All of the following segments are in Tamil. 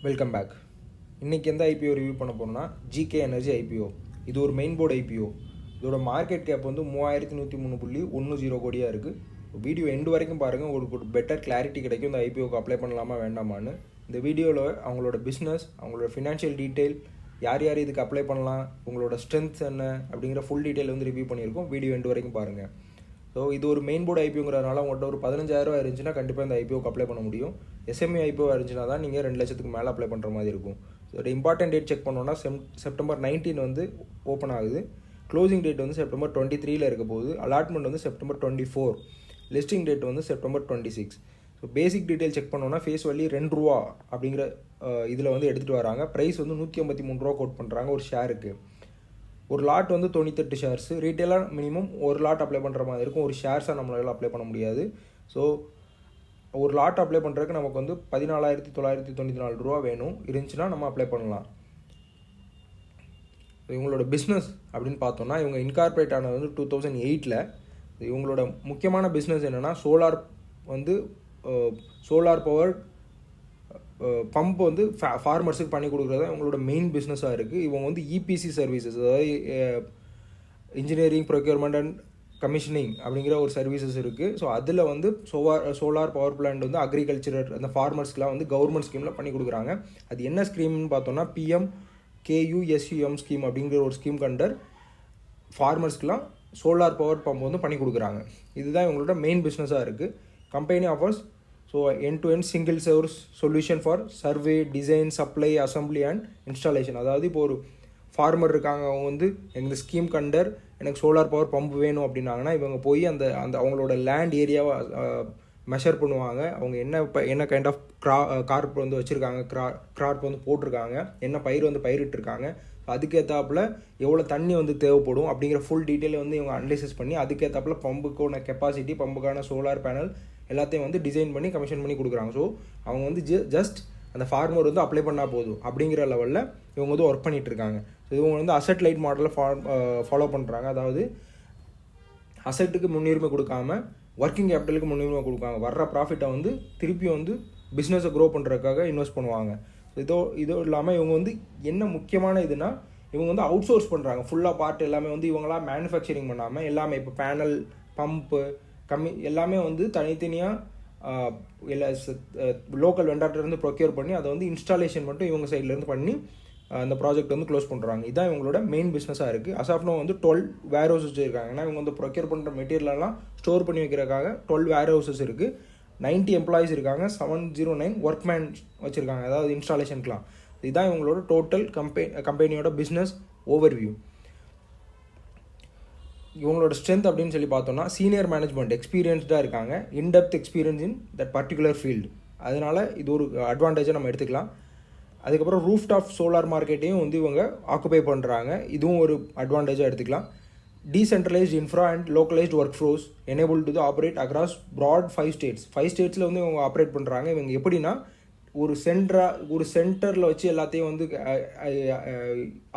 Welcome back. இன்றைக்கி எந்த ஐபிஓ ரிவ்யூ பண்ண போகிறோம்னா ஜிகே எனர்ஜி ஐபிஓ. இது ஒரு மெயின் போர்டு ஐபிஓ. இதோட மார்க்கெட் கேப் வந்து 3103.10 கோடியாக இருக்குது. வீடியோ எண்டு வரைக்கும் பாருங்கள், உங்களுக்கு ஒரு பெட்டர் கிளாரிட்டி கிடைக்கும் இந்த ஐபிஓக்கு அப்ளை பண்ணலாமா வேண்டாமான்னு. இந்த வீடியோவில் அவங்களோட பிஸ்னஸ், அவங்களோட ஃபினான்ஷியல் டீட்டெயில், யார் யார் இதுக்கு அப்ளை பண்ணலாம், உங்களோட ஸ்ட்ரென்த்ஸ் என்ன அப்படிங்கிற ஃபுல் டீட்டெயில் வந்து ரிவ்யூ பண்ணியிருக்கோம். வீடியோ எண்டு வரைக்கும் பாருங்கள். ஸோ இது ஒரு மெயின் போர்டு ஐபிஓங்கிறதுனால உங்கள்கிட்ட ஒரு 15,000 இருந்துச்சுன்னா கண்டிப்பாக இந்த ஐபிஓக்கு அப்ளை பண்ண முடியும். எஸ்எம்இ ஐபிஓ இருந்துச்சுன்னா தான் நீங்கள் 2 லட்சத்துக்கு மேலே அப்ளை பண்ணுற மாதிரி இருக்கும். இதோட இம்பார்ட்டன்ட் டேட் செக் பண்ணோன்னா செப்டம்பர் 19 வந்து ஓப்பன் ஆகுது. க்ளோசிங் டேட் வந்து செப்டம்பர் 23 இருக்க போகுது. அலாட்மெண்ட் வந்து செப்டம்பர் 24. லிஸ்டிங் டேட் வந்து September 26. So basic detail check பண்ணோன்னா ஃபேஸ் வேல்யூ ₹2 அப்படிங்கிற இதில் வந்து எடுத்துகிட்டு வராங்க. ப்ரைஸ் வந்து ₹153 கோட் பண்ணுறாங்க ஒரு ஷேருக்கு. ஒரு லாட் வந்து 98 ஷேர்ஸு. ரீட்டெயிலாக மினிமம் ஒரு லாட் அப்ளை பண்ணுற மாதிரி இருக்கும். ஒரு ஷேர்ஸாக நம்மளால அப்ளை பண்ண முடியாது. ஸோ ஒரு லாட் அப்ளை பண்ணுறதுக்கு நமக்கு வந்து ₹14,994 வேணும். இருந்துச்சுன்னா நம்ம அப்ளை பண்ணலாம். இவங்களோட பிஸ்னஸ் அப்படின்னு பார்த்தோன்னா இவங்க இன்கார்பரேட் ஆனது வந்து 2008. இவங்களோட முக்கியமான பிஸ்னஸ் என்னென்னா சோலார் பவர் பம்ப் வந்து ஃபார்மர்ஸுக்கு பண்ணி கொடுக்குறது தான் இவங்களோட மெயின் பிஸ்னஸாக இருக்குது. இவங்க வந்து இபிசி சர்வீசஸ், அதாவது இன்ஜினியரிங், ப்ரொக்யூர்மெண்ட் அண்ட் கமிஷனிங் அப்படிங்கிற ஒரு சர்வீசஸ் இருக்குது. ஸோ அதில் வந்து சோலார் பவர் பிளான்ட் வந்து அக்ரிகல்ச்சரர் அந்த ஃபார்மர்ஸ்க்குலாம் வந்து கவர்மெண்ட் ஸ்கீமில் பண்ணி கொடுக்குறாங்க. அது என்ன ஸ்கீம்னு பார்த்தோன்னா PMKUSUM ஸ்கீம் அப்படிங்கிற ஒரு scheme Kandar ஃபார்மர்ஸ்க்குலாம் solar power pump வந்து பண்ணி கொடுக்குறாங்க. இதுதான் இவங்களோட மெயின் பிஸ்னஸாக இருக்குது. Company offers end-to-end single source solution for survey, design, supply, assembly and installation. அதாவது இப்போ ஒரு ஃபார்மர் இருக்காங்க, அவங்க வந்து எங்கள் ஸ்கீம் கண்டர் எனக்கு சோலார் பவர் பம்ப் வேணும் அப்படின்னாங்கன்னா இவங்க போய் அந்த அவங்களோட லேண்ட் ஏரியாவை மெஷர் பண்ணுவாங்க. அவங்க என்ன கைண்ட் ஆஃப் கார்ப் வந்து வச்சுருக்காங்க, கிராப் வந்து போட்டிருக்காங்க, என்ன பயிர் வந்து பயிரிட்டுருக்காங்க, அதுக்கேற்றாப்புல எவ்வளோ தண்ணி வந்து தேவைப்படும் அப்படிங்கிற ஃபுல் டீட்டெயில் வந்து இவங்க அனலைசிஸ் பண்ணி அதுக்கேற்றாப்புல பம்புக்கான கெப்பாசிட்டி, பம்புக்கான சோலார் பேனல் எல்லாத்தையும் வந்து டிசைன் பண்ணி கமிஷன் பண்ணி கொடுக்குறாங்க. ஸோ அவங்க வந்து ஜஸ்ட் அந்த ஃபார்மர் வந்து அப்ளை பண்ணால் போதும் அப்படிங்கிற லெவலில் இவங்க வந்து ஒர்க் பண்ணிகிட்டு இருக்காங்க. ஸோ இவங்க வந்து அசெட் லைட் மாடலில் ஃபாலோ பண்ணுறாங்க. அதாவது அசெட்டுக்கு முன்னுரிமை கொடுக்காம ஒர்க்கிங் கேபிட்டலுக்கு முன்னுரிமை கொடுக்காங்க. வர்ற ப்ராஃபிட்டை வந்து திருப்பி வந்து பிஸ்னஸை க்ரோ பண்ணுறதுக்காக இன்வெஸ்ட் பண்ணுவாங்க. இதோ இல்லாமல் இவங்க வந்து என்ன முக்கியமான இதுனா இவங்க வந்து அவுட் சோர்ஸ் பண்ணுறாங்க. ஃபுல்லாக பார்ட் எல்லாமே வந்து இவங்களாம் மேனுஃபேக்சரிங் பண்ணாமல் எல்லாமே இப்போ பேனல், பம்பு, எல்லாமே வந்து தனித்தனியாக லோக்கல் வெண்டார்ட்டேருந்து ப்ரொக்யூர் பண்ணி அதை வந்து இன்ஸ்டாலேஷன் மட்டும் இவங்க சைட்லேருந்து பண்ணி அந்த ப்ராஜெக்ட் வந்து க்ளோஸ் பண்ணுறாங்க. இதுதான் இவங்களோட மெயின் பிஸ்னஸாக இருக்குது. அசாஃப்னோ வந்து 12 வேர் ஹவுஸ் வச்சுருக்காங்க. ஏன்னா இவங்க வந்து ப்ரொக்யூர் பண்ணுற மெட்டீரியலெல்லாம் ஸ்டோர் பண்ணி வைக்கிறதுக்காக 12 வேர் ஹவுசஸ் இருக்குது. 90 எம்ப்ளாயிஸ் இருக்காங்க. 709 ஒர்க்மேன் வச்சுருக்காங்க, அதாவது இன்ஸ்டாலேஷனுக்குலாம். இதுதான் இவங்களோட டோட்டல் கம்பெனியோட பிஸ்னஸ் ஓவர்வியூ. இவங்களோட ஸ்ட்ரென்த் அப்படின்னு சொல்லி பார்த்தோம்னா சீனியர் மேனேஜ்மெண்ட் எக்ஸ்பீரியன்ஸ்டாக இருக்காங்க, in-depth experience in that particular field. அதனால் இது ஒரு அட்வான்டேஜாக நம்ம எடுத்துக்கலாம். அதுக்கப்புறம் ரூஃப் டாப் சோலார் மார்க்கெட்டையும் வந்து இவங்க ஆக்குபை பண்ணுறாங்க. இதுவும் ஒரு அட்வான்டேஜாக எடுத்துக்கலாம். Decentralised infra and localised work flows enable to operate across broad 5 states. 5 ஸ்டேட்ஸில் வந்து இவங்க ஆப்ரேட் பண்ணுறாங்க. இவங்க எப்படின்னா ஒரு சென்டரில் வச்சு எல்லாத்தையும் வந்து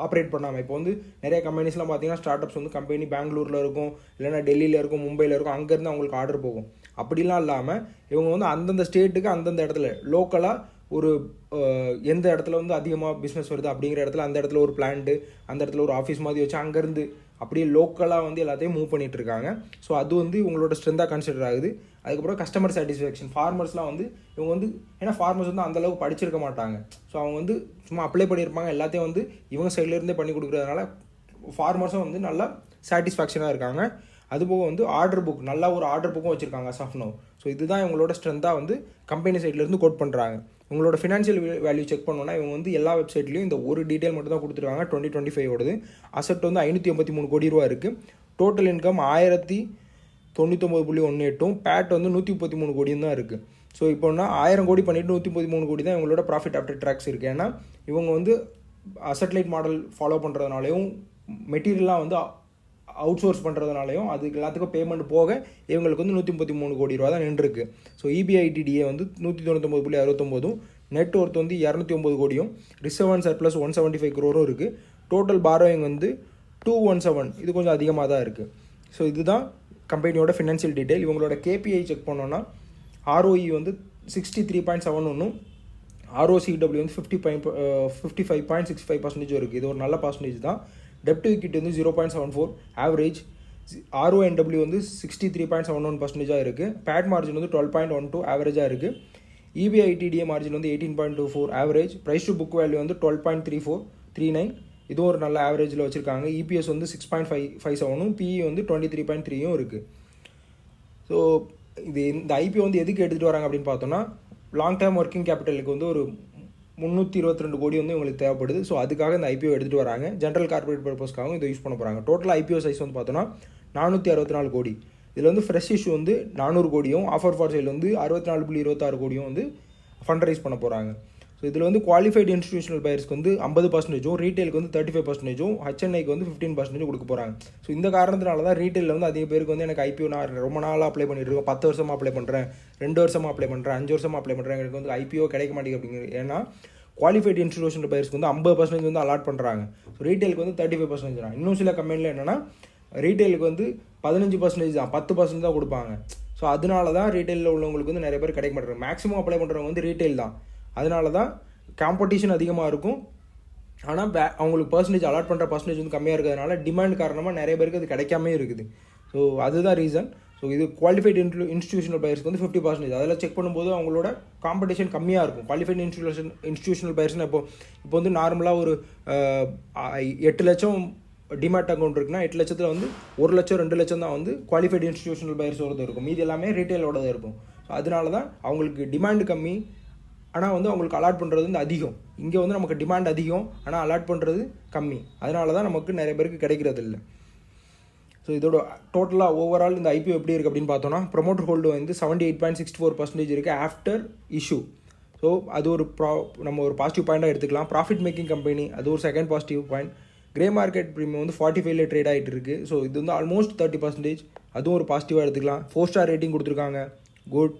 ஆப்ரேட் பண்ணாமல், இப்போ வந்து நிறைய கம்பெனிஸ்லாம் பார்த்தீங்கன்னா ஸ்டார்ட் அப்ஸ் வந்து கம்பெனி பெங்களூரில் இருக்கும், இல்லைனா டெல்லியில் இருக்கும், மும்பையில் இருக்கும், அங்கேருந்து அவங்களுக்கு ஆர்டர் போகும். அப்படிலாம் இல்லாமல் இவங்க வந்து அந்தந்த ஸ்டேட்டுக்கு அந்தந்த இடத்துல லோக்கலாக ஒரு எந்த இடத்துல வந்து அதிகமாக பிஸ்னஸ் வருது அப்படிங்கிற இடத்துல அந்த இடத்துல ஒரு பிளான்ட்டு, அந்த இடத்துல ஒரு ஆஃபீஸ் மாதிரி வச்சு அங்கேருந்து அப்படியே லோக்கலாக வந்து எல்லாத்தையும் மூவ் பண்ணிகிட்டு இருக்காங்க. ஸோ அது வந்து இவங்களோட ஸ்ட்ரென்த்தாக கன்சிடர் ஆகுது. அதுக்கப்புறம் கஸ்டமர் சாட்டிஸ்ஃபேக்ஷன். ஃபார்மர்ஸ்லாம் வந்து இவங்க வந்து ஏன்னா ஃபார்மர்ஸ் வந்து அந்தளவுக்கு படிச்சிருக்க மாட்டாங்க. ஸோ அவங்க வந்து சும்மா அப்ளை பண்ணியிருப்பாங்க, எல்லாத்தையும் வந்து இவங்க சைட்லேருந்தே பண்ணி கொடுக்குறதுனால ஃபார்மர்ஸும் வந்து நல்லா சாட்டிஸ்ஃபேக்ஷனாக இருக்காங்க. அதுபோக வந்து நல்ல ஒரு ஆர்டர் புக்கும் வச்சுருக்காங்க அசாஃப்னோ. ஸோ இதுதான் இவங்களோட ஸ்ட்ரென்த்தாக வந்து கம்பெனி சைட்லேருந்து கோட் பண்ணுறாங்க. இவங்களோட ஃபினான்ஷியல் வேல்யூ செக் பண்ணோன்னா இவங்க வந்து எல்லா வெப்சைட்லேயும் இந்த ஒரு டீட்டெயில் மட்டும் தான் கொடுத்துருக்காங்க. 2025 அசெட் வந்து ₹583 கோடி இருக்குது. டோட்டல் இன்கம் 1099.18, பேட் வந்து 133 கோடியும் தான் இருக்குது. ஸோ இப்போனா 1000 கோடி பண்ணிவிட்டு 133 கோடி தான் இவங்களோட ப்ராஃபிட் ஆஃப்டர் டேக்ஸ் இருக்குது. ஏன்னா இவங்க வந்து அசெட்லைட் மாடல் ஃபாலோ பண்ணுறதுனாலையும் மெட்டீரியல்லாம் வந்து அவுட் சோர்ஸ் பண்ணுறதுனாலையும் அதுக்கு எல்லாத்துக்கும் பேமெண்ட் போக இவங்களுக்கு வந்து ₹133 கோடி தான் நின்றுருக்கு. ஸோ EBITDA வந்து 199.69, நெட் ஒர்த் வந்து 209 கோடியும், ரிசர்வ் அண்ட் சர்ப்ளஸ் 175 crore இருக்குது. டோட்டல் பாரோயிங் வந்து 217, இது கொஞ்சம் அதிகமாக தான் இருக்குது. ஸோ இதுதான் கம்பெனியோட ஃபினான்ஷியல் டீட்டெயில். இவங்களோட KPI செக் பண்ணோன்னா ROE வந்து 63.71, ROCW வந்து 55.65% இருக்குது. இது ஒரு நல்ல பர்சன்டேஜ் தான். டெப்ட் ஈக்விட்டி வந்து 0.74 ஆவரேஜ். RONW வந்து 63.71% இருக்குது. பேட் மார்ஜின் வந்து 12.12 ஆவரேஜாக இருக்குது. EBITDA மார்ஜின் வந்து 18.24 average. Price to book value வந்து 12.3439, இதுவும் ஒரு நல்ல ஆவரேஜில் வச்சுருக்காங்க. EPS வந்து 6.57, PE வந்து 23.3 இருக்குது. ஸோ இந்த IPO வந்து எதுக்கு எடுத்துகிட்டு வராங்க அப்படின்னு பார்த்தோன்னா, லாங் டேர்ம் ஒர்க்கிங் கேபிட்டலுக்கு வந்து ஒரு 322 கோடி வந்து உங்களுக்கு தேவைப்படுது. ஸோ அதுக்காக இந்த IPO எடுத்துகிட்டு வராங்க. ஜென்ரல் கார்பரேட் பர்பஸ்க்காகவும் இதை யூஸ் பண்ண போகிறாங்க. டோட்டல் IPO சைஸ் வந்து பார்த்தோன்னா 464 கோடி. இதில் வந்து ஃப்ரெஷ் இஷ்யூ வந்து 400 கோடியும், ஆஃபர் ஃபார் சேல் வந்து 64.26 கோடியும் வந்து ஃபண்ட் ரைஸ் பண்ண போகிறாங்க. ஸோ இதில் வந்து குவாலிஃபைடு இன்ஸ்டிடியூஷனல் பையர்ஸ்க்கு வந்து 50%, ரீட்டெயிலுக்கு வந்து 35%, HNIக்கு வந்து 15% கொடுக்க போகிறாங்க. ஸோ இந்த காரணத்தினால தான் ரீட்டெயிலில் வந்து அதிக பேருக்கு வந்து எனக்கு IPO நான் ரொம்ப நாளாக அப்ளை பண்ணிட்டு இருக்கேன், 10 வருஷமாக அப்ளை பண்ணுறேன், 2 வருஷமாக அப்ளை பண்ணுறேன், 5 வருஷமாக அப்ளை பண்ணுறேன், எனக்கு வந்து IPO கிடைக்க மாட்டேங்குது அப்படிங்கிறது. ஏன்னா குவாலிஃபைடு இன்ஸ்டிடியூஷனல் பையர்ஸ்க்கு வந்து 50% வந்து அலாட் பண்ணுறாங்க. ஸோ ரீட்டெயிலுக்கு வந்து 35% தான். இன்னும் சில கம்பெனியில் என்னென்னா ரீட்டெயிலுக்கு வந்து 15% தான், 10% தான் கொடுப்பாங்க. ஸோ அதனால தான் ரீட்டெயிலில் உள்ளவங்களுக்கு வந்து நிறைய பேர் கிடைக்க மாட்டேறாங்க. மேக்ஸிமம் அப்ளை பண்ணுறவங்க வந்து ரீட்டெயில் தான். அதனால தான் காம்படிஷன் அதிகமாக இருக்கும். ஆனால் அவங்களுக்கு பர்சன்டேஜ் அலாட் பண்ணுற பர்சன்டேஜ் வந்து கம்மியாக இருக்கிறதுனால டிமாண்ட் காரணமாக நிறைய பேருக்கு அது கிடைக்காமே இருக்குது. ஸோ அதுதான் ரீசன். ஸோ இது குவாலிஃபைடு இன்ஸ்டிடியூஷனல் பையர்ஸ்க்கு வந்து 50%. அதில் செக் பண்ணும்போது அவங்களோட காம்படிஷன் கம்மியாக இருக்கும். குவாலிஃபைடு இன்ஸ்டிடியூஷனல் பையர்ஸ்னால் இப்போ வந்து நார்மலாக ஒரு 8 லட்சம் டிமேட் அக்கௌண்ட் இருக்குன்னா 8 லட்சத்தில் வந்து 1 லட்சம் 2 லட்சம் தான் வந்து குவாலிஃபைடு இன்ஸ்டிடியூஷனல் பையர்ஸோடது இருக்கும். மீதி எல்லாமே ரீட்டெயிலோடது இருக்கும். ஸோ அதனால தான் அவங்களுக்கு டிமாண்ட் கம்மி, ஆனால் வந்து அவங்களுக்கு அலாட் பண்ணுறது வந்து அதிகம். இங்கே வந்து நமக்கு டிமாண்ட் அதிகம், ஆனால் அலாட் பண்ணுறது கம்மி. அதனால தான் நமக்கு நிறைய பேருக்கு கிடைக்கிறது இல்லை. ஸோ இதோட டோட்டலாக ஓவரால் இந்த IPO எப்படி இருக்குது அப்படின்னு பார்த்தோன்னா, ப்ரொமோட்டர் ஹோல்டு வந்து 78.64% இருக்குது ஆஃப்டர் இஷ்யூ. ஸோ அது ஒரு நம்ம ஒரு பாசிட்டிவ் பாயிண்ட்டாக எடுத்துக்கலாம். ப்ராஃபிட் மேக்கிங் கம்பெனி, அது ஒரு second positive point. Grey market premium வந்து 45 ட்ரேட் ஆகிட்டு இருக்குது. ஸோ இது வந்து ஆல்மோஸ்ட் 30%, அதுவும் ஒரு பாசிட்டிவாக எடுத்துக்கலாம். 4 ஸ்டார் ரேட்டிங் கொடுத்துருக்காங்க, குட்.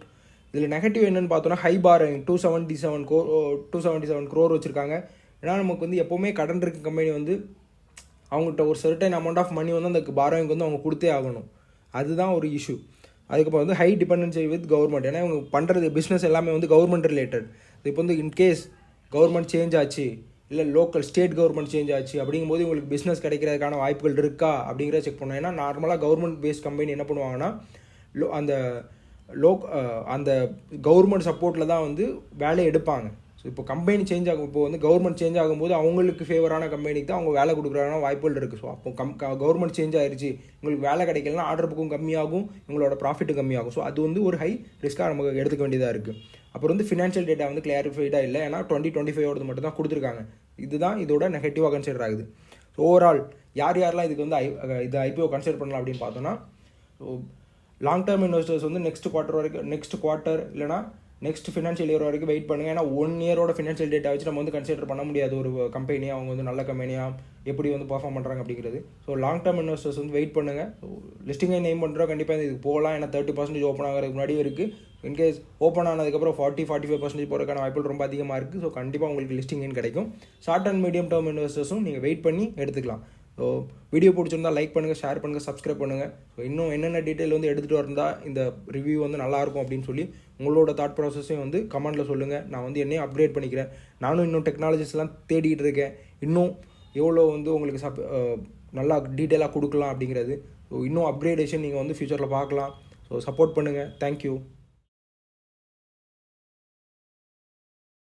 இதில் நெகட்டிவ் என்னென்னு பார்த்தோன்னா, ஹை பாரோயிங் 277 crore வச்சுருக்காங்க. ஏன்னா நமக்கு வந்து எப்போவுமே கடன் இருக்க கம்பெனி வந்து அவங்கள்ட்ட ஒரு சர்டன் அமௌண்ட் ஆஃப் மணி வந்து அந்த பாரோயிங் வந்து அவங்க கொடுத்தே ஆகணும். அதுதான் ஒரு இஷ்யூ. அதுக்கப்புறம் வந்து ஹை டிபெண்டன்சி வித் கவர்மெண்ட். ஏன்னா இவங்க பண்ணுறது பிஸ்னஸ் எல்லாமே வந்து கவர்மெண்ட் ரிலேட்டட். இப்போ வந்து இன்கேஸ் கவர்மெண்ட் சேஞ்ச் ஆச்சு, இல்லை லோக்கல் ஸ்டேட் கவர்மெண்ட் சேஞ்ச் ஆச்சு அப்படிங்கும்போது உங்களுக்கு பிஸ்னஸ் கிடைக்கிறதுக்கான வாய்ப்புகள் இருக்கா அப்படிங்கிறத செக் பண்ணணும். ஏன்னா நார்மலாக கவர்மெண்ட் பேஸ்ட் கம்பெனி என்ன பண்ணுவாங்கன்னா, அந்த கவர்மெண்ட் சப்போர்ட்டில் தான் வந்து வேலையை எடுப்பாங்க. ஸோ இப்போ கம்பெனி சேஞ்ச் ஆகும், இப்போ வந்து கவர்மெண்ட் சேஞ்ச் ஆகும்போது அவங்களுக்கு ஃபேவரான கம்பெனிக்கு தான் அவங்க வேலை கொடுக்குறாங்கன்னா வாய்ப்புகள் இருக்குது. ஸோ அப்போ கவர்மெண்ட் சேஞ்ச் ஆயிடுச்சு, உங்களுக்கு வேலை கிடைக்கலன்னா ஆர்டர் புக்கும் கம்மியாகும், உங்களோட ப்ராஃபிட்டும் கம்மியாகும். ஸோ அது வந்து ஒரு ஹை ரிஸ்க்காக நமக்கு எடுத்துக்க வேண்டியதாக இருக்குது. அப்புறம் வந்து ஃபினான்ஷியல் டேட்டா வந்து கிளாரிஃபைடாக இல்லை. ஏன்னா 2025 மட்டும் தான் கொடுத்துருக்காங்க. இதுதான் இதோட நெகட்டிவாக கன்சிடர் ஆகுது. ஸோ ஓவரால் யாரெல்லாம் இதுக்கு வந்து இது IPO கன்சிடர் பண்ணலாம் அப்படின்னு பார்த்தோன்னா, ஸோ லாங் டேர்ம் இன்வெஸ்டர்ஸ் வந்து நெக்ஸ்ட் குவார்ட்டர் இல்லைனா நெக்ஸ்ட் ஃபினான்ஷியல் இயர் வரைக்கும் வெயிட் பண்ணுங்கள். ஏன்னா 1 இயரோட ஃபினான்ஷியல் டேட்டா வச்சு நம்ம வந்து கன்சிடர் பண்ண முடியாது ஒரு கம்பெனியாக அவங்க வந்து நல்ல கம்பெனியாக எப்படி வந்து பர்ஃபார்ம் பண்ணுறாங்க அப்படிங்கிறது. ஸோ லாங் டேர்ம் இன்வெஸ்டர்ஸ் வந்து வெயிட் பண்ணுங்கள். ஸோ லிஸ்டிங்கை நேம் பண்ணுறோம், கண்டிப்பாக இதுக்கு போகலாம். ஏன்னா 30% ஓப்பன் ஆகிறதுக்கு முன்னாடியே இருக்குது. இன்கேஸ் ஓப்பன் ஆனதுக்கப்புறம் 40-45% போகிறதுக்கான வாய்ப்புகள் ரொம்ப அதிகமாக இருக்குது. ஸோ கண்டிப்பாக உங்களுக்கு லிஸ்டிங் கிடைக்கும். ஷார்ட் அண்ட் மீடியம் டேர்ம் இன்வெஸ்டர்ஸும் நீங்கள் வெயிட் பண்ணி எடுத்துக்கலாம். ஸோ வீடியோ பிடிச்சிருந்தால் லைக் பண்ணுங்கள், ஷேர் பண்ணுங்கள், சப்ஸ்கிரைப் பண்ணுங்கள். ஸோ இன்னும் என்னென்ன டீட்டெயில் வந்து எடுத்துகிட்டு வந்தால் இந்த ரிவ்யூ வந்து நல்லாயிருக்கும் அப்படின்னு சொல்லி உங்களோட தாட் ப்ராசஸையும் வந்து கமெண்ட்டில் சொல்லுங்கள். நான் வந்து என்னையும் அப்டேட் பண்ணிக்கிறேன். நானும் இன்னும் டெக்னாலஜிஸ்லாம் தேடிட்டு இருக்கேன். இன்னும் எவ்வளோ வந்து உங்களுக்கு நல்லா டீட்டெயிலாக கொடுக்கலாம் அப்படிங்கிறது. ஸோ இன்னும் அப்கிரேடேஷன் நீங்கள் வந்து ஃப்யூச்சரில் பார்க்கலாம். ஸோ சப்போர்ட் பண்ணுங்கள். தேங்க்யூ.